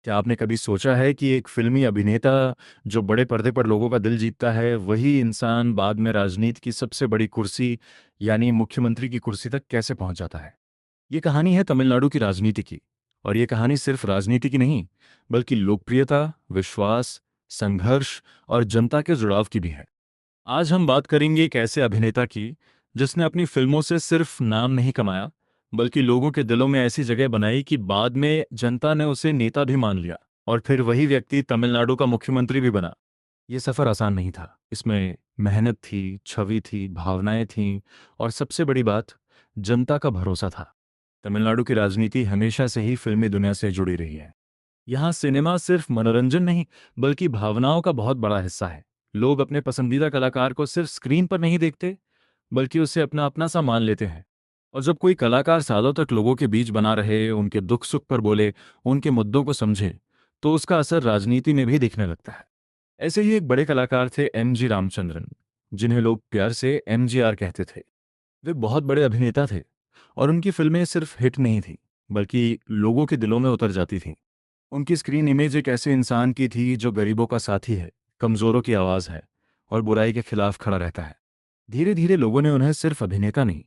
क्या आपने कभी सोचा है कि एक फिल्मी अभिनेता जो बड़े पर्दे पर लोगों का दिल जीतता है, वही इंसान बाद में राजनीति की सबसे बड़ी कुर्सी यानी मुख्यमंत्री की कुर्सी तक कैसे पहुंच जाता है? ये कहानी है तमिलनाडु की राजनीति की। और ये कहानी सिर्फ राजनीति की नहीं, बल्कि लोकप्रियता, विश्वास, संघर्ष और जनता के जुड़ाव की भी है। आज हम बात करेंगे एक ऐसे अभिनेता की जिसने अपनी फिल्मों से सिर्फ नाम नहीं कमाया, बल्कि लोगों के दिलों में ऐसी जगह बनाई कि बाद में जनता ने उसे नेता भी मान लिया और फिर वही व्यक्ति तमिलनाडु का मुख्यमंत्री भी बना। ये सफ़र आसान नहीं था। इसमें मेहनत थी, छवि थी, भावनाएं थीं और सबसे बड़ी बात, जनता का भरोसा था। तमिलनाडु की राजनीति हमेशा से ही फिल्मी दुनिया से जुड़ी रही है। यहाँ सिनेमा सिर्फ मनोरंजन नहीं, बल्कि भावनाओं का बहुत बड़ा हिस्सा है। लोग अपने पसंदीदा कलाकार को सिर्फ स्क्रीन पर नहीं देखते, बल्कि उसे अपना अपना सा मान लेते हैं। और जब कोई कलाकार सालों तक लोगों के बीच बना रहे, उनके दुख सुख पर बोले, उनके मुद्दों को समझे, तो उसका असर राजनीति में भी दिखने लगता है। ऐसे ही एक बड़े कलाकार थे एम जी रामचंद्रन, जिन्हें लोग प्यार से MGR कहते थे। वे बहुत बड़े अभिनेता थे और उनकी फिल्में सिर्फ हिट नहीं थी, बल्कि लोगों के दिलों में उतर जाती थीं। उनकी स्क्रीन इमेज एक ऐसे इंसान की थी जो गरीबों का साथी है, कमजोरों की आवाज़ है और बुराई के खिलाफ खड़ा रहता है। धीरे धीरे लोगों ने उन्हें सिर्फ अभिनेता नहीं,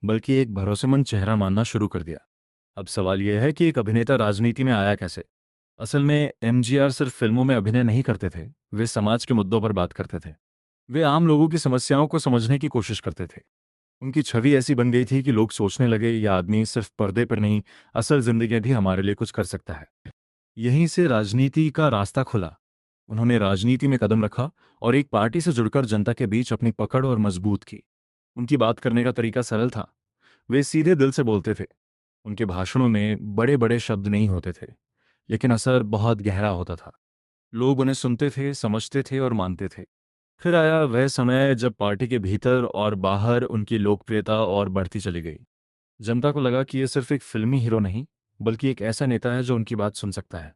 बल्कि एक भरोसेमंद चेहरा मानना शुरू कर दिया। अब सवाल यह है कि एक अभिनेता राजनीति में आया कैसे? असल में MGR सिर्फ फिल्मों में अभिनय नहीं करते थे, वे समाज के मुद्दों पर बात करते थे। वे आम लोगों की समस्याओं को समझने की कोशिश करते थे। उनकी छवि ऐसी बन गई थी कि लोग सोचने लगे, यह आदमी सिर्फ पर्दे पर नहीं, असल जिंदगी भी हमारे लिए कुछ कर सकता है। यहीं से राजनीति का रास्ता खुला। उन्होंने राजनीति में कदम रखा और एक पार्टी से जुड़कर जनता के बीच अपनी पकड़ और मजबूत की। उनकी बात करने का तरीका सरल था। वे सीधे दिल से बोलते थे। उनके भाषणों में बड़े बड़े शब्द नहीं होते थे, लेकिन असर बहुत गहरा होता था। लोग उन्हें सुनते थे, समझते थे और मानते थे। फिर आया वह समय जब पार्टी के भीतर और बाहर उनकी लोकप्रियता और बढ़ती चली गई। जनता को लगा कि ये सिर्फ एक फिल्मी हीरो नहीं, बल्कि एक ऐसा नेता है जो उनकी बात सुन सकता है।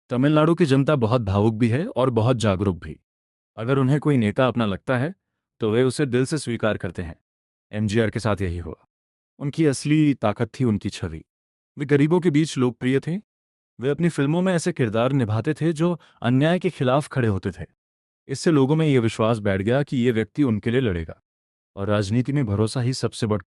तमिलनाडु की जनता बहुत भावुक भी है और बहुत जागरूक भी। अगर उन्हें कोई नेता अपना लगता है, तो वे उसे दिल से स्वीकार करते हैं। MGR के साथ यही हुआ। उनकी असली ताकत थी उनकी छवि। वे गरीबों के बीच लोकप्रिय थे। वे अपनी फिल्मों में ऐसे किरदार निभाते थे जो अन्याय के खिलाफ खड़े होते थे। इससे लोगों में ये विश्वास बैठ गया कि ये व्यक्ति उनके लिए लड़ेगा। और राजनीति में भरोसा ही सबसे बड़ा